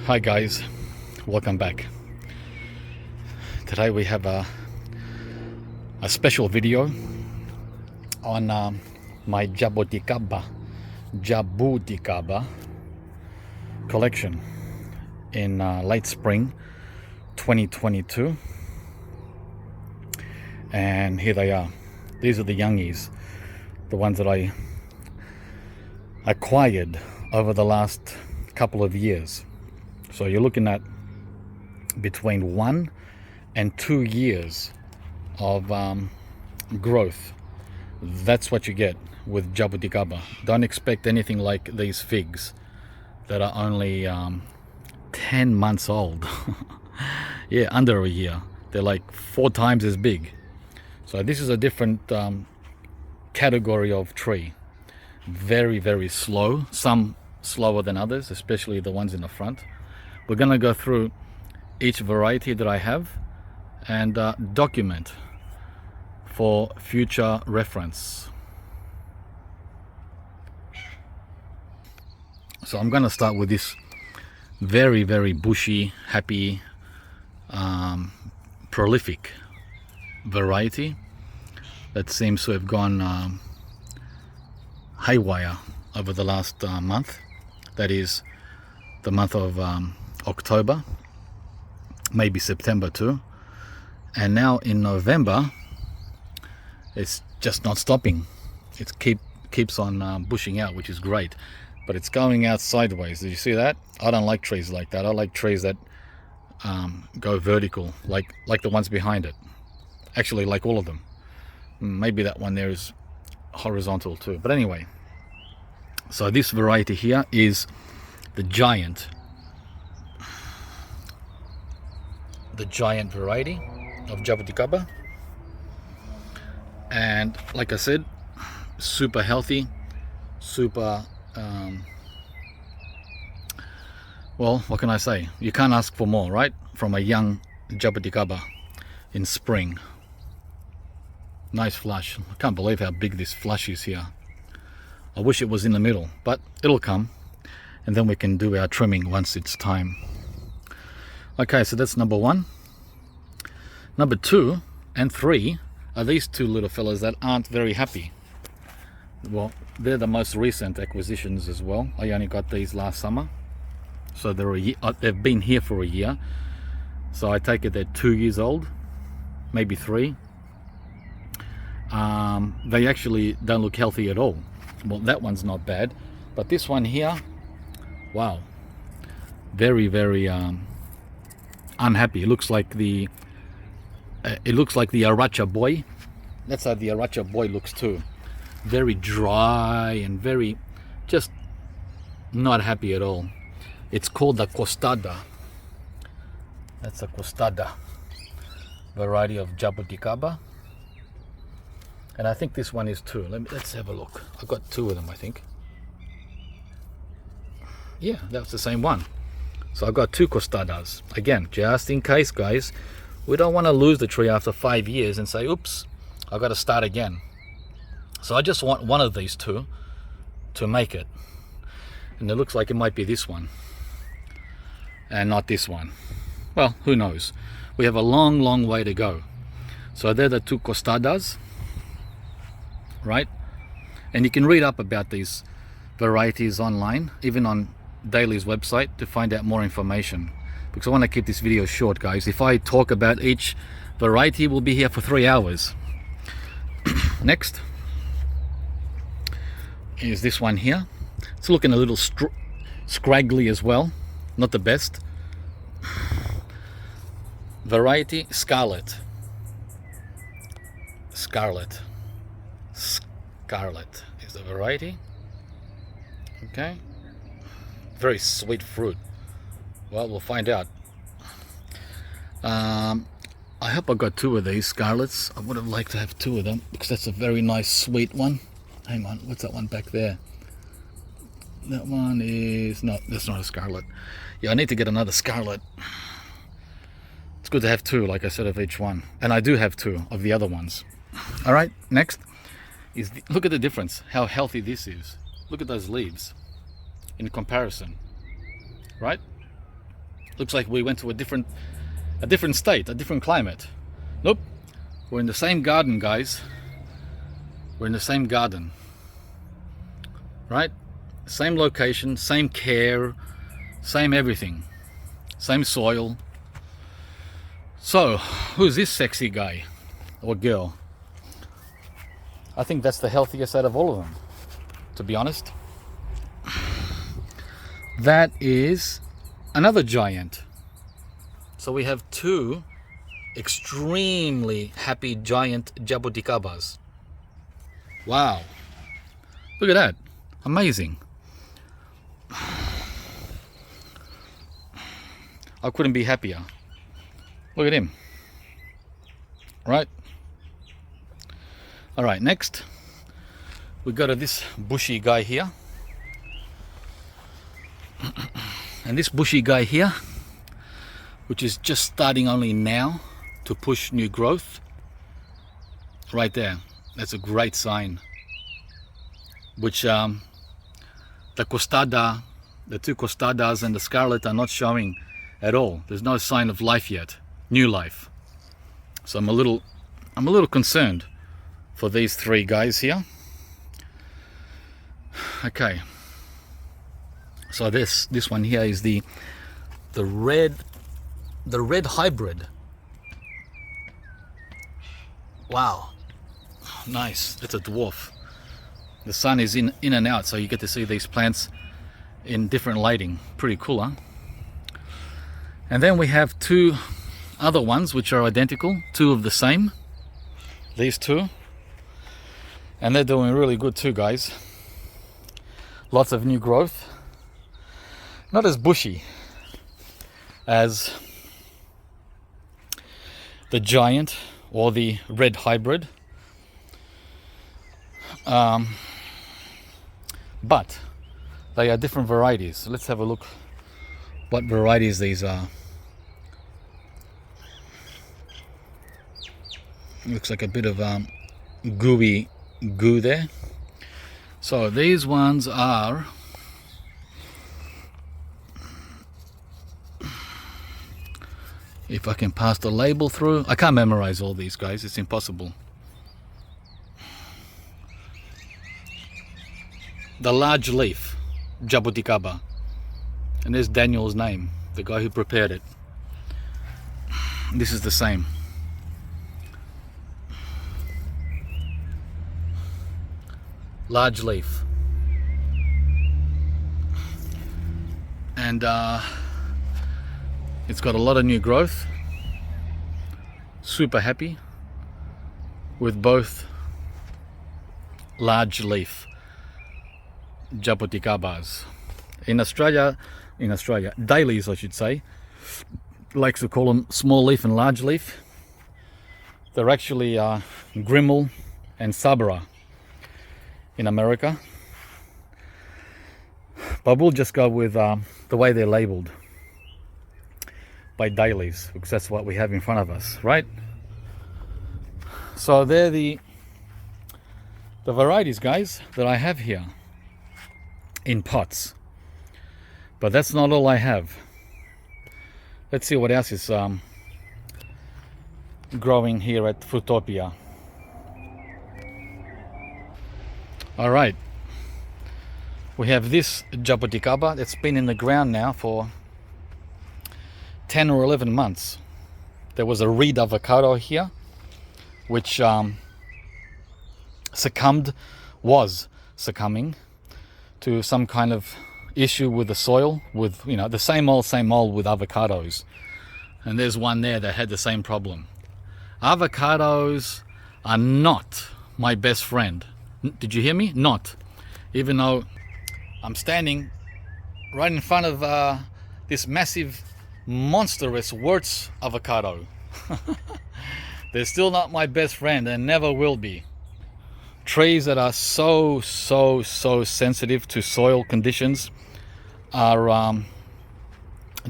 Hi guys, welcome back. Today we have a special video on my Jaboticaba collection in late spring 2022, and here they are. These are the youngies, the ones that I acquired over the last couple of years. So you're looking at between 1 and 2 years of growth. That's what you get with Jaboticaba. Don't expect anything like these figs that are only 10 months old. Yeah, under a year. They're like 4 times as big. So this is a different category of tree. Very, very slow. Some slower than others, especially the ones in the front. We're going to go through each variety that I have and document for future reference. So I'm going to start with this very, very bushy, happy, prolific variety that seems to have gone haywire over the last month. That is the month of October, maybe September too, and now in November it's just not stopping. It keeps on bushing out, which is great, but it's going out sideways. Did you see that? I don't like trees like that. I like trees that go vertical, like the ones behind it. Actually, like all of them. Maybe that one there is horizontal too, but anyway. So this variety here is the Giant. The Giant variety of Jaboticaba, and like I said, super healthy, super well, what can I say? You can't ask for more, right? From a young Jaboticaba in spring. Nice flush. I can't believe how big this flush is here. I wish it was in the middle, but it'll come, and then we can do our trimming once it's time. Okay, so that's number 1. Number 2 and 3 are these two little fellas that aren't very happy. Well, they're the most recent acquisitions as well. I only got these last summer, so they've been here for a year. So I take it they're 2 years old, maybe 3. They actually don't look healthy at all. Well, that one's not bad, but this one here, wow, very, very unhappy. It looks like the Aracha boy. That's how the Aracha boy looks too. Very dry and very just not happy at all. It's called the Costada. That's a Costada variety of Jaboticaba, and I think this one is too. Let's have a look. I've got 2 of them, I think. Yeah, that's the same one. So I've got 2 Costadas. Again, just in case, guys, we don't want to lose the tree after 5 years and say, oops, I've got to start again. So I just want one of these 2 to make it. And it looks like it might be this one and not this one. Well, who knows? We have a long, long way to go. So they're the 2 Costadas, right? And you can read up about these varieties online, even on Daly's website, to find out more information, because I want to keep this video short, guys. If I talk about each variety, we'll be here for 3 hours. Next is this one here. It's looking a little scraggly as well, not the best. Variety Scarlet is the variety. Okay, very sweet fruit. Well, we'll find out. I hope I got 2 of these Scarlets. I would have liked to have 2 of them, because that's a very nice sweet one. Hang on, what's that one back there? That one is no, that's not a Scarlet. Yeah, I need to get another Scarlet. It's good to have 2, like I said, of each one, and I do have 2 of the other ones. All right, next is look at the difference, how healthy this is. Look at those leaves in comparison, right? Looks like we went to a different state, a different climate. Nope, we're in the same garden, guys. We're in the same garden, right? Same location, same care, same everything, same soil. So, who's this sexy guy or girl? I think that's the healthiest out of all of them, to be honest. That is another giant. So we have two extremely happy giant Jaboticabas. Wow. Look at that. Amazing. I couldn't be happier. Look at him. Right? Alright, next we go to this bushy guy here. And this bushy guy here, which is just starting only now to push new growth. Right there. That's a great sign. Which the Costada, the two Costadas and the Scarlet are not showing at all. There's no sign of life yet. New life. So I'm a little concerned for these three guys here. Okay. So this one here is the red hybrid. Wow. Nice. That's a dwarf. The sun is in and out, so you get to see these plants in different lighting. Pretty cool, huh? And then we have two other ones which are identical, two of the same. These two. And they're doing really good too, guys. Lots of new growth. Not as bushy as the giant or the red hybrid. But they are different varieties. So let's have a look what varieties these are. Looks like a bit of gooey goo there. So these ones are if I can pass the label through. I can't memorize all these guys, it's impossible. The large leaf Jaboticaba, and there's Daniel's name, the guy who prepared it. This is the same. Large leaf. And it's got a lot of new growth. Super happy with both large leaf Jaboticabas. In Australia, dailies I should say, likes to call them small leaf and large leaf. They're actually Grimmel and Sabra in America. But we'll just go with the way they're labeled by dailies, because that's what we have in front of us, right? So they're the varieties, guys, that I have here in pots. But that's not all I have. Let's see what else is growing here at Fruitopia. All right, we have this Jaboticaba that's been in the ground now for 10 or 11 months. There was a reed avocado here which was succumbing to some kind of issue with the soil, with, you know, the same old with avocados. And there's one there that had the same problem. Avocados are not my best friend. Did you hear me? Not. Even though I'm standing right in front of this massive, monstrous Wirtz avocado. They're still not my best friend and never will be. Trees that are so sensitive to soil conditions are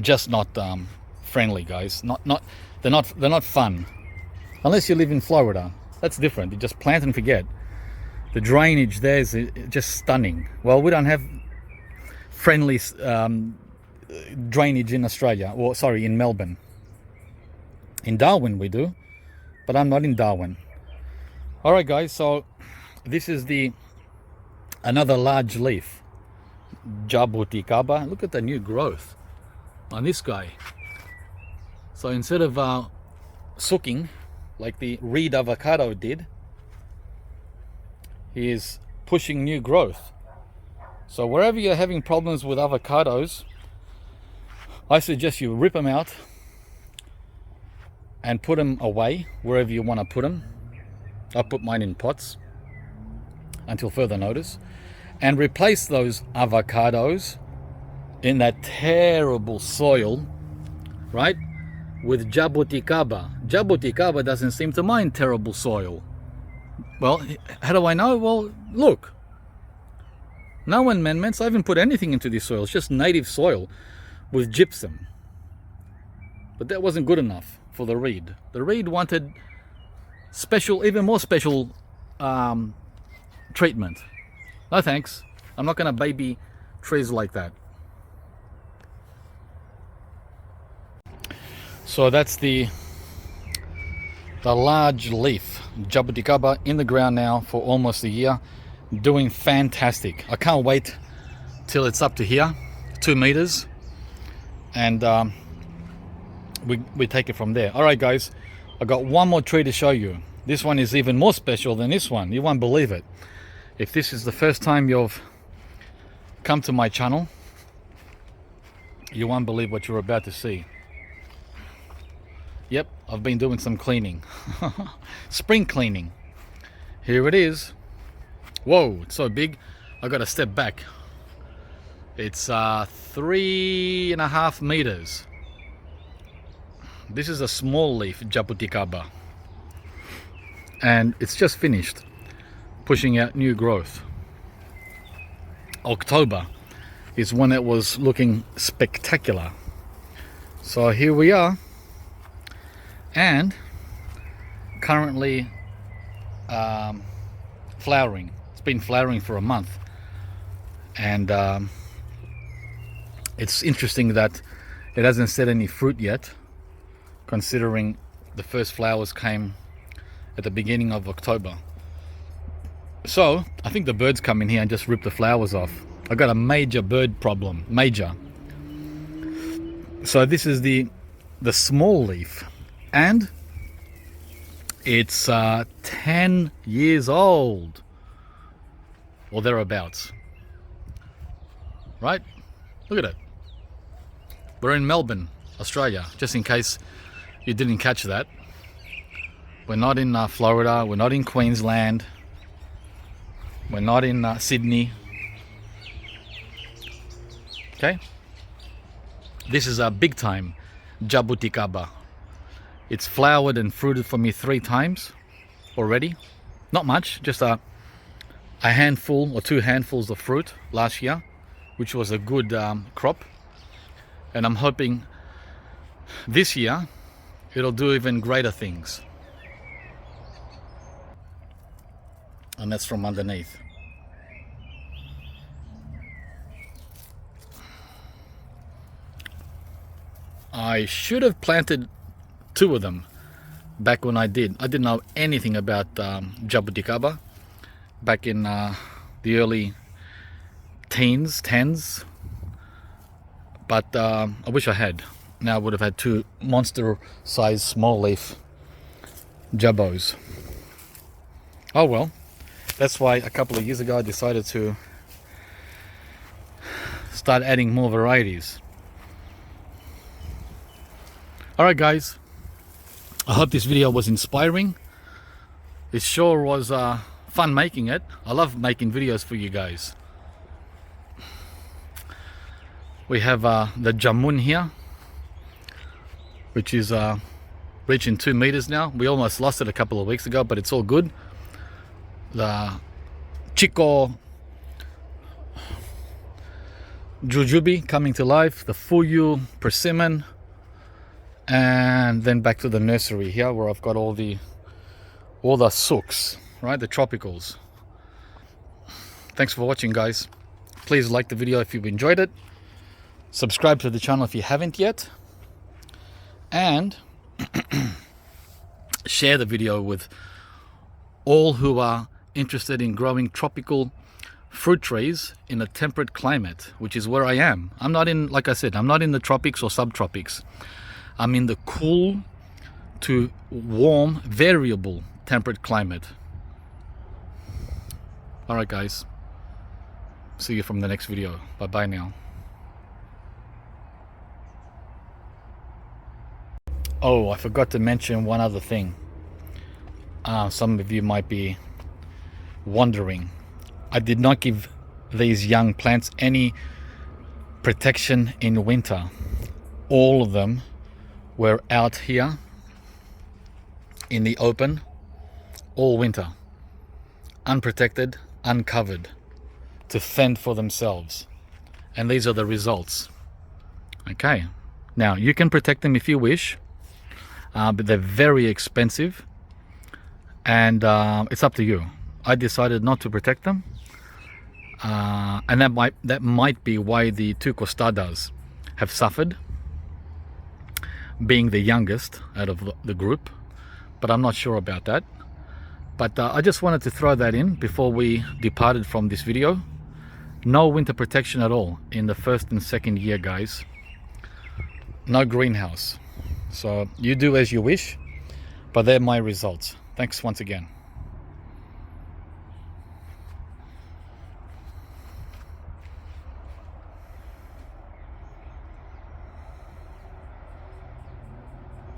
just not friendly, guys. They're not fun. Unless you live in Florida, that's different. You just plant and forget. The drainage there is just stunning. Well, we don't have friendly drainage in Australia, or sorry, in Melbourne. In Darwin we do, but I'm not in Darwin. All right, guys, so this is another large leaf, Jaboticaba. Look at the new growth on this guy. So instead of sucking like the reed avocado did, he is pushing new growth. So wherever you're having problems with avocados, I suggest you rip them out and put them away wherever you want to put them. I put mine in pots until further notice, and replace those avocados in that terrible soil, right, with Jaboticaba. Jaboticaba doesn't seem to mind terrible soil. Well, how do I know? Well, look. No amendments. I haven't put anything into this soil. It's just native soil with gypsum. But that wasn't good enough for the reed. The reed wanted special, even more special treatment. No thanks. I'm not going to baby trees like that. So that's the large leaf Jaboticaba in the ground now for almost a year, doing fantastic. I can't wait till it's up to here, 2 meters, and we take it from there. All right, guys, I got one more tree to show you. This one is even more special than this one. You won't believe it. If this is the first time you've come to my channel, you won't believe what you're about to see. Yep, I've been doing some cleaning. Spring cleaning. Here it is. Whoa, it's so big, I got to step back. It's 3.5 meters. This is a small leaf Jaboticaba, and it's just finished pushing out new growth. October is when it was looking spectacular. So here we are, and currently flowering. It's been flowering for a month, and it's interesting that it hasn't set any fruit yet, considering the first flowers came at the beginning of October. So I think the birds come in here and just rip the flowers off. I got a major bird problem, major. So this is the small leaf, and it's 10 years old or thereabouts, right? Look at it. We're in Melbourne, Australia, just in case you didn't catch that. We're not in Florida, we're not in Queensland, we're not in Sydney. Okay, this is a big time Jaboticaba. It's flowered and fruited for me 3 times already. Not much, just a handful or 2 handfuls of fruit last year, which was a good crop. And I'm hoping this year it'll do even greater things. And that's from underneath. I should have planted 2 of them back when I did. I didn't know anything about Jaboticaba back in the early tens, but I wish I had. Now I would have had 2 monster-sized small leaf Jabos. Oh well, that's why a couple of years ago I decided to start adding more varieties. Alright guys, I hope this video was inspiring. It sure was fun making it. I love making videos for you guys. We have the jamun here, which is reaching 2 meters now. We almost lost it a couple of weeks ago, but it's all good. The Chico Jujube coming to life, the Fuyu Persimmon, and then back to the nursery here where I've got all the suks, right, the tropicals. Thanks for watching, guys. Please like the video if you've enjoyed it. Subscribe to the channel if you haven't yet, and share the video with all who are interested in growing tropical fruit trees in a temperate climate, which is where I am. I'm not in, like I said, I'm not in the tropics or subtropics. I'm in the cool to warm, variable temperate climate. All right, guys. See you from the next video. Bye-bye now. Oh, I forgot to mention one other thing. Some of you might be wondering. I did not give these young plants any protection in winter. All of them were out here in the open all winter, unprotected, uncovered, to fend for themselves. And these are the results. Okay, now you can protect them if you wish, but they're very expensive, and it's up to you. I decided not to protect them, and that might be why the two Costadas have suffered, being the youngest out of the group, but I'm not sure about that. But I just wanted to throw that in before we departed from this video. No winter protection at all in the first and second year, guys. No greenhouse. So you do as you wish, but they're my results. Thanks once again.